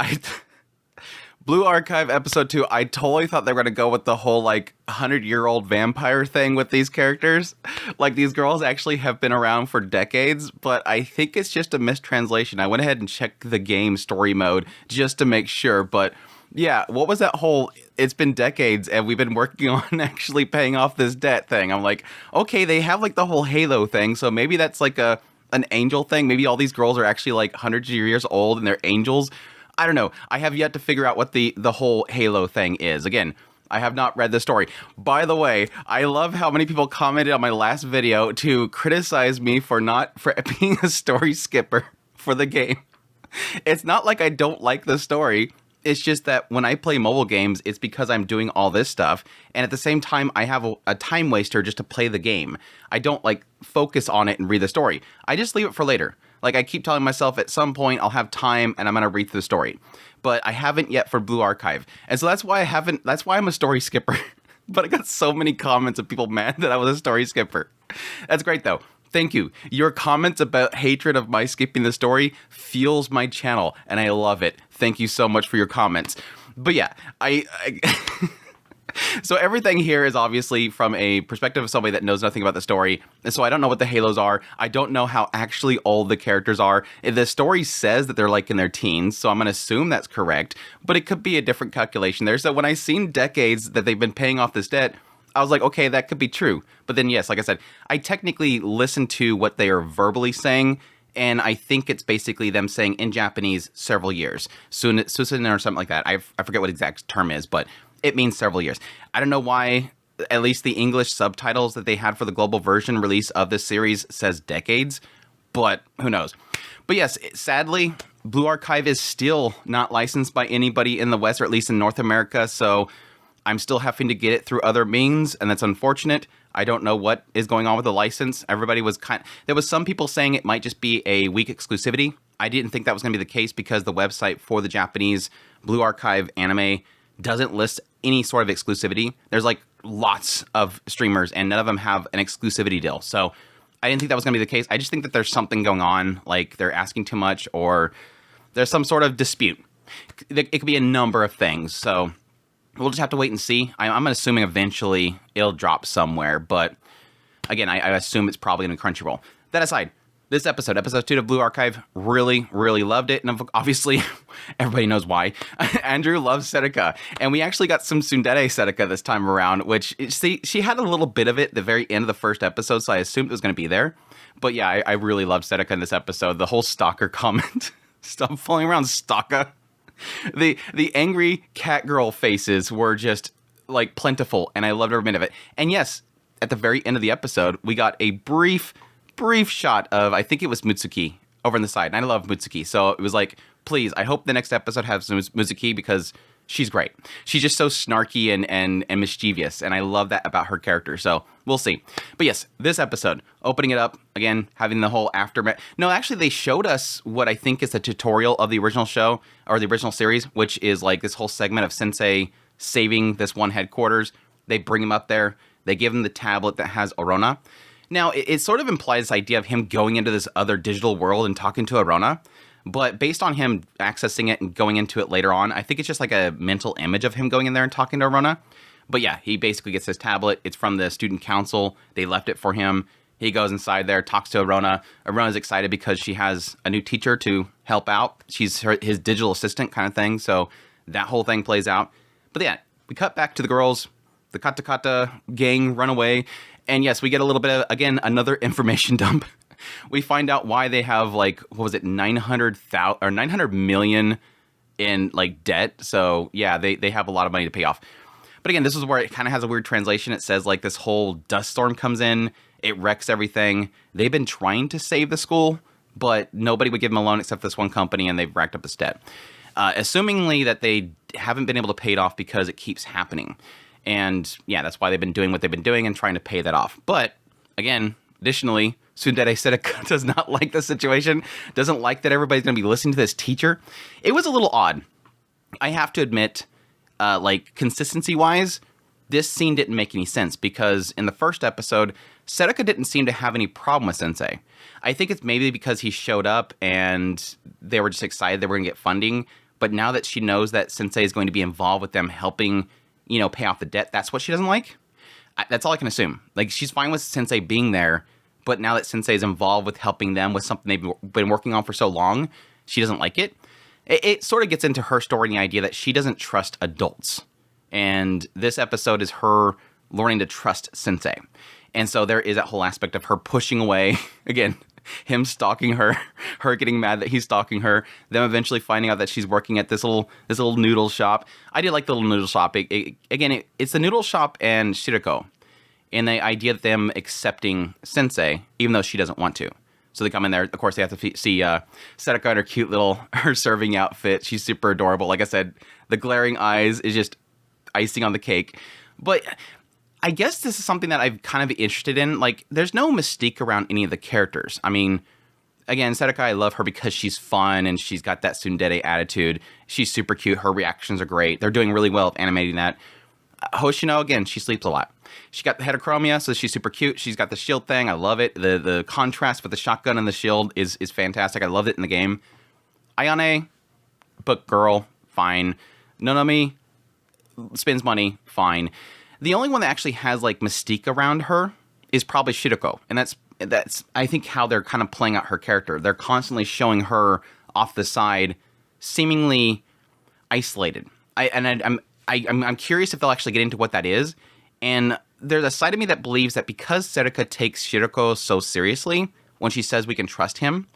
I Blue Archive episode 2, I totally thought they were going to go with the whole, like, 100-year-old vampire thing with these characters. Like, these girls actually have been around for decades, but I think it's just a mistranslation. I went ahead and checked the game story mode just to make sure, but yeah, what was that whole, it's been decades and we've been working on actually paying off this debt thing? I'm like, okay, they have, like, the whole Halo thing, so maybe that's, like, an angel thing. Maybe all these girls are actually, like, hundreds of years old and they're angels. I don't know. I have yet to figure out what the whole Halo thing is. Again, I have not read the story. By the way, I love how many people commented on my last video to criticize me for being a story skipper for the game. It's not like I don't like the story. It's just that when I play mobile games, it's because I'm doing all this stuff. And at the same time, I have a time waster just to play the game. I don't like focus on it and read the story. I just leave it for later. Like, I keep telling myself at some point I'll have time and I'm going to read through the story. But I haven't yet for Blue Archive. And so that's why I'm a story skipper. But I got so many comments of people mad that I was a story skipper. That's great, though. Thank you. Your comments about hatred of my skipping the story fuels my channel, and I love it. Thank you so much for your comments. But yeah, So everything here is obviously from a perspective of somebody that knows nothing about the story. And so I don't know what the Halos are. I don't know how actually old the characters are. The story says that they're like in their teens, so I'm going to assume that's correct. But it could be a different calculation there. So when I seen decades that they've been paying off this debt, I was like, okay, that could be true. But then, yes, like I said, I technically listened to what they are verbally saying, and I think it's basically them saying in Japanese several years. Susun or something like that. I forget what exact term is, but it means several years. I don't know why, at least the English subtitles that they had for the global version release of this series says decades, but who knows. But yes, sadly, Blue Archive is still not licensed by anybody in the West, or at least in North America, so I'm still having to get it through other means, and that's unfortunate. I don't know what is going on with the license. Everybody was there was some people saying it might just be a week exclusivity. I didn't think that was going to be the case because the website for the Japanese Blue Archive anime doesn't list any sort of exclusivity. There's like lots of streamers and none of them have an exclusivity deal. So I didn't think that was going to be the case. I just think that there's something going on, like they're asking too much or there's some sort of dispute. It could be a number of things. So we'll just have to wait and see. I'm assuming eventually it'll drop somewhere, but again, I assume it's probably going to Crunchyroll. That aside, this episode 2 of Blue Archive, really, really loved it. And obviously, everybody knows why. Andrew loves Setika. And we actually got some tsundere Setika this time around, which, see, she had a little bit of it at the very end of the first episode, so I assumed it was going to be there. But yeah, I really loved Setika in this episode. The whole stalker comment. Stop fooling around, stalker. The angry cat girl faces were just, like, plentiful, and I loved every minute of it. And yes, at the very end of the episode, we got a brief shot of, I think it was Mutsuki over on the side. And I love Mutsuki. So it was like, please, I hope the next episode has Mutsuki because she's great. She's just so snarky and mischievous. And I love that about her character. So we'll see. But yes, this episode, opening it up, again, having the whole aftermath. No, actually, they showed us what I think is a tutorial of the original show or the original series, which is like this whole segment of Sensei saving this one headquarters. They bring him up there. They give him the tablet that has Orona. Now, it sort of implies this idea of him going into this other digital world and talking to Arona, but based on him accessing it and going into it later on, I think it's just like a mental image of him going in there and talking to Arona. But yeah, he basically gets his tablet. It's from the student council. They left it for him. He goes inside there, talks to Arona. Arona's excited because she has a new teacher to help out. She's his digital assistant kind of thing, so that whole thing plays out. But yeah, we cut back to the girls. The Katakata gang run away. And yes, we get a little bit of, again, another information dump. We find out why they have, like, what was it, 900 million in, like, debt. So, yeah, they have a lot of money to pay off. But again, this is where it kind of has a weird translation. It says, like, this whole dust storm comes in. It wrecks everything. They've been trying to save the school, but nobody would give them a loan except this one company, and they've racked up this debt. Assumingly that they haven't been able to pay it off because it keeps happening. And yeah, that's why they've been doing what they've been doing and trying to pay that off. But again, additionally, Tsundere Setika does not like the situation, doesn't like that everybody's going to be listening to this teacher. It was a little odd. I have to admit, like consistency-wise, this scene didn't make any sense because in the first episode, Setika didn't seem to have any problem with Sensei. I think it's maybe because he showed up and they were just excited they were going to get funding. But now that she knows that Sensei is going to be involved with them helping, pay off the debt, that's what she doesn't like. That's all I can assume. Like, she's fine with Sensei being there, but now that Sensei is involved with helping them with something they've been working on for so long, she doesn't like it. It sort of gets into her story and the idea that she doesn't trust adults. And this episode is her learning to trust Sensei. And so there is that whole aspect of her pushing away, again, him stalking her, her getting mad that he's stalking her, them eventually finding out that she's working at this little noodle shop. I did like the little noodle shop. It's the noodle shop and Shiroko, and the idea of them accepting Sensei, even though she doesn't want to. So they come in there. Of course, they have to see Sadako in her cute her serving outfit. She's super adorable. Like I said, the glaring eyes is just icing on the cake. But I guess this is something that I'm kind of interested in. Like, there's no mystique around any of the characters. I mean, again, Sadako, I love her because she's fun and she's got that tsundere attitude. She's super cute. Her reactions are great. They're doing really well of animating that. Hoshino, again, she sleeps a lot. She got the heterochromia, so she's super cute. She's got the shield thing. I love it. The contrast with the shotgun and the shield is fantastic. I loved it in the game. Ayane, book girl, fine. Nonomi, spends money, fine. The only one that actually has like mystique around her is probably Shiroko, and that's I think how they're kind of playing out her character. They're constantly showing her off the side, seemingly isolated. I'm curious if they'll actually get into what that is. And there's a side of me that believes that because Serika takes Shiroko so seriously, when she says we can trust him,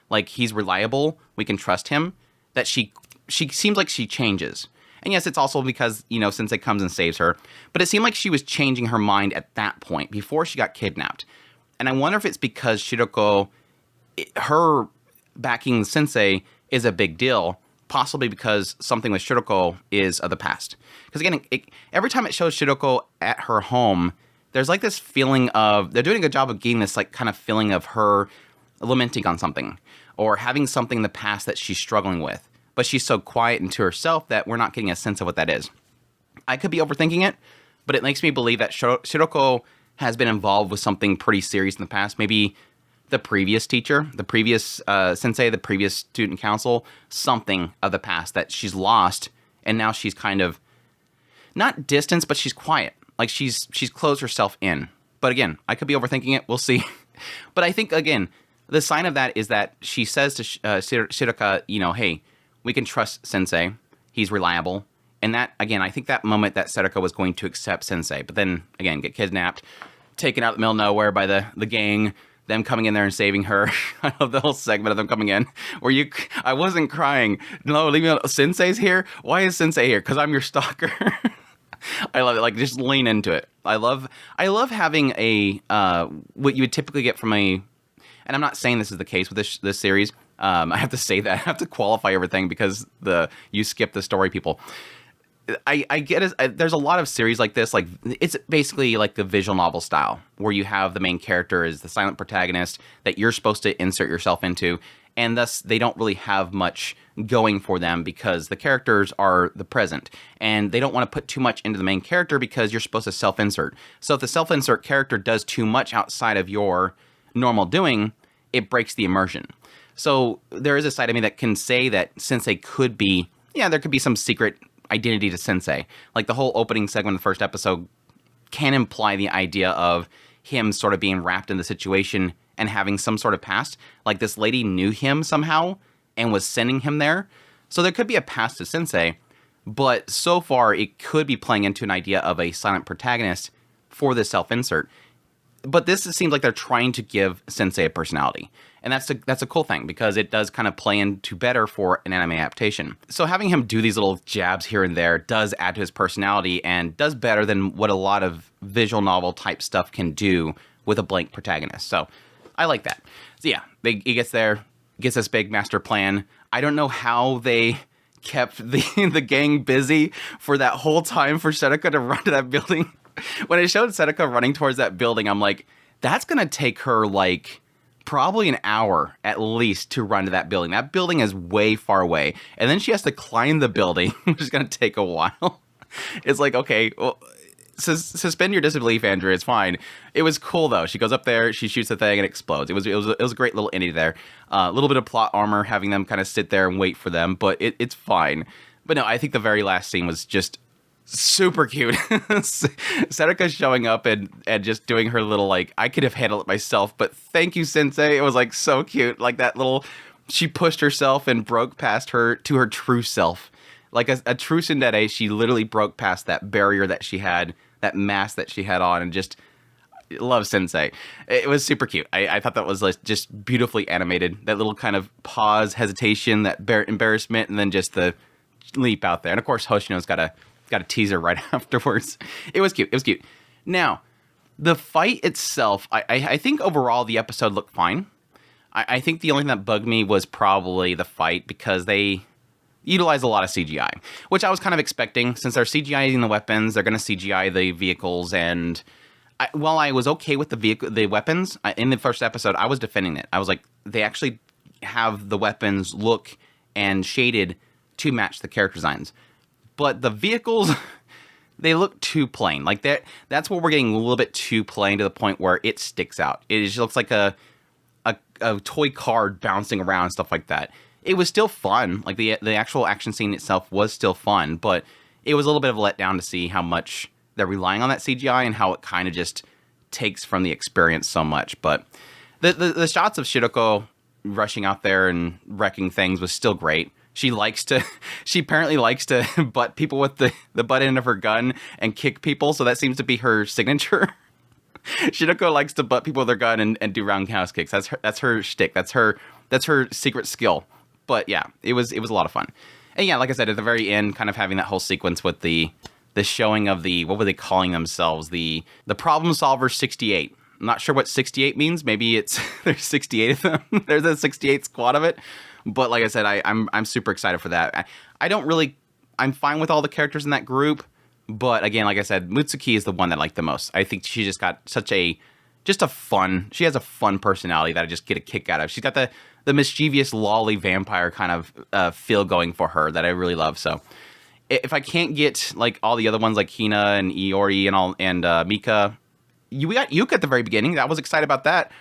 like he's reliable, we can trust him, that she seems like she changes. And yes, it's also because, Sensei comes and saves her. But it seemed like she was changing her mind at that point, before she got kidnapped. And I wonder if it's because Shiroko, her backing Sensei is a big deal, possibly because something with Shiroko is of the past. Because again, every time it shows Shiroko at her home, there's like this feeling of, they're doing a good job of getting this like kind of feeling of her lamenting on something, or having something in the past that she's struggling with. But she's so quiet and to herself that we're not getting a sense of what that is. I could be overthinking it, but it makes me believe that Shiroko has been involved with something pretty serious in the past. Maybe the previous teacher, the previous sensei, the previous student council, something of the past that she's lost, and now she's kind of, not distant, but she's quiet. Like she's closed herself in. But again, I could be overthinking it. We'll see. But I think, again, the sign of that is that she says to Shiraka, hey, we can trust Sensei. He's reliable. And that, again, I think that moment that Serika was going to accept Sensei, but then, again, get kidnapped, taken out in the middle of nowhere by the gang, them coming in there and saving her. I love the whole segment of them coming in, where I wasn't crying. No, leave me alone. Sensei's here? Why is Sensei here? Because I'm your stalker. I love it. Like, just lean into it. I love having what you would typically get from and I'm not saying this is the case with this series. I have to say that. I have to qualify everything because you skip the story, people. I get it. There's a lot of series like this. Like, it's basically like the visual novel style, where you have the main character is the silent protagonist that you're supposed to insert yourself into, and thus they don't really have much going for them because the characters are the present, and they don't want to put too much into the main character because you're supposed to self-insert. So if the self-insert character does too much outside of your normal doing, it breaks the immersion. So there is a side of me that can say that Sensei could be, there could be some secret identity to Sensei. Like the whole opening segment of the first episode can imply the idea of him sort of being wrapped in the situation and having some sort of past. Like this lady knew him somehow and was sending him there. So there could be a past to Sensei, but so far it could be playing into an idea of a silent protagonist for the self-insert. But this seems like they're trying to give Sensei a personality. And that's a cool thing because it does kind of play into better for an anime adaptation. So having him do these little jabs here and there does add to his personality and does better than what a lot of visual novel type stuff can do with a blank protagonist. So I like that. So yeah, he gets there, gets this big master plan. I don't know how they kept the gang busy for that whole time for Serika to run to that building. When it showed Serika running towards that building, I'm like, that's going to take her like probably an hour at least to run to that building. That building is way far away. And then she has to climb the building, which is going to take a while. It's like, okay, well, suspend your disbelief, Andrew. It's fine. It was cool though. She goes up there, she shoots the thing, and it explodes. It was a great little indie there. A little bit of plot armor, having them kind of sit there and wait for them, but it's fine. But no, I think the very last scene was just super cute. Serika showing up and just doing her little like, I could have handled it myself, but thank you, Sensei. It was like so cute. Like that little, she pushed herself and broke past her to her true self. Like a true tsundere, she literally broke past that barrier that she had, that mask that she had on, and just love Sensei. It was super cute. I thought that was like just beautifully animated. That little kind of pause, hesitation, that embarrassment, and then just the leap out there. And of course, Hoshino's got a teaser right afterwards. It was cute. It was cute. Now, the fight itself, I think overall the episode looked fine. I think the only thing that bugged me was probably the fight, because they utilize a lot of CGI, which I was kind of expecting. Since they're CGIing the weapons, they're going to CGI the vehicles, and while I was okay with the weapons, in the first episode, I was defending it. I was like, they actually have the weapons look and shaded to match the character designs. But the vehicles, they look too plain. Like that's where we're getting a little bit too plain, to the point where it sticks out. It just looks like a toy car bouncing around and stuff like that. It was still fun. Like the actual action scene itself was still fun, but it was a little bit of a letdown to see how much they're relying on that CGI and how it kind of just takes from the experience so much. But the shots of Shiroko rushing out there and wrecking things was still great. She apparently likes to butt people with the butt end of her gun and kick people, so that seems to be her signature. Shiroko likes to butt people with her gun and do roundhouse kicks. That's her shtick. That's her secret skill. But yeah, it was a lot of fun. And yeah, like I said, at the very end, kind of having that whole sequence with the showing of the, what were they calling themselves? The Problem Solver 68. I'm not sure what 68 means. Maybe it's there's 68 of them. There's a 68 squad of it. But like I said, I'm super excited for that. I'm fine with all the characters in that group. But again, like I said, Mutsuki is the one that I like the most. I think she just got she has a fun personality that I just get a kick out of. She's got the mischievous, lolly vampire kind of feel going for her that I really love. So if I can't get like all the other ones like Hina and Iori and Mika, we got Yuka at the very beginning. I was excited about that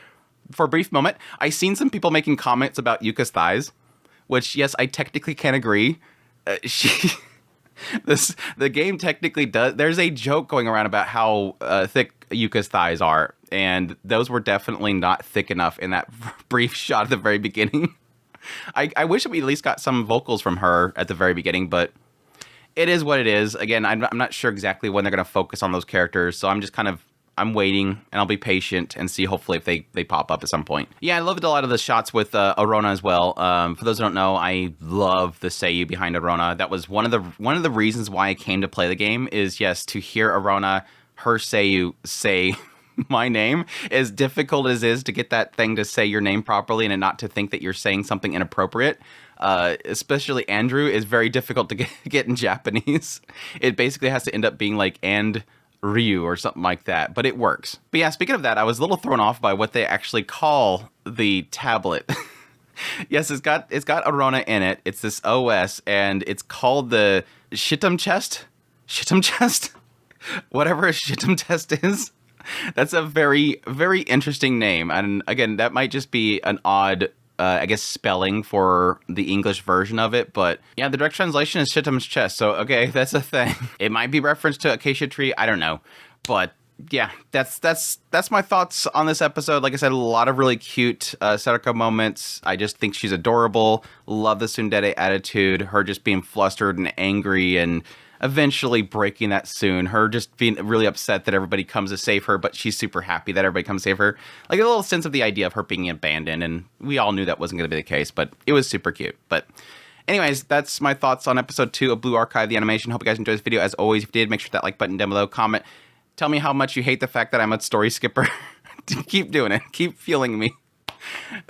for a brief moment. I seen some people making comments about Yuka's thighs, which yes, I technically can agree. The game technically does. There's a joke going around about how thick Yuka's thighs are, and those were definitely not thick enough in that brief shot at the very beginning. I wish that we at least got some vocals from her at the very beginning, but it is what it is. Again, I'm not sure exactly when they're going to focus on those characters, so I'm waiting, and I'll be patient and see hopefully if they pop up at some point. Yeah, I loved a lot of the shots with Arona as well. For those who don't know, I love the seiyuu behind Arona. That was one of the reasons why I came to play the game, is yes, to hear Arona, her seiyuu, say my name. As difficult as it is to get that thing to say your name properly and not to think that you're saying something inappropriate, especially Andrew, is very difficult to get in Japanese. It basically has to end up being like and Ryu or something like that, but it works. But yeah, speaking of that, I was a little thrown off by what they actually call the tablet. Yes, it's got Arona in it. It's this OS, and it's called the Shitum Chest? Shitum Chest? Whatever a Shitum Chest is. That's a very, very interesting name. And again, that might just be an odd I guess, spelling for the English version of it. But yeah, the direct translation is Shitum's chest. So, okay, that's a thing. It might be reference to Acacia Tree. I don't know. But yeah, that's my thoughts on this episode. Like I said, a lot of really cute Serika moments. I just think she's adorable. Love the tsundere attitude. Her just being flustered and angry and eventually breaking that soon. Her just being really upset that everybody comes to save her, but she's super happy that everybody comes to save her. Like a little sense of the idea of her being abandoned, and we all knew that wasn't going to be the case, but it was super cute. But anyways, that's my thoughts on episode 2 of Blue Archive, the animation. Hope you guys enjoyed this video. As always, if you did, make sure that like button down below. Comment. Tell me how much you hate the fact that I'm a story skipper. Keep doing it. Keep fueling me.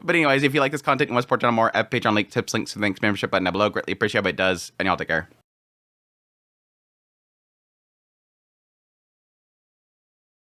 But anyways, if you like this content and want to support channel more, I have Patreon link, tips, links, and links, membership button down below. Greatly appreciate what it does, and y'all take care.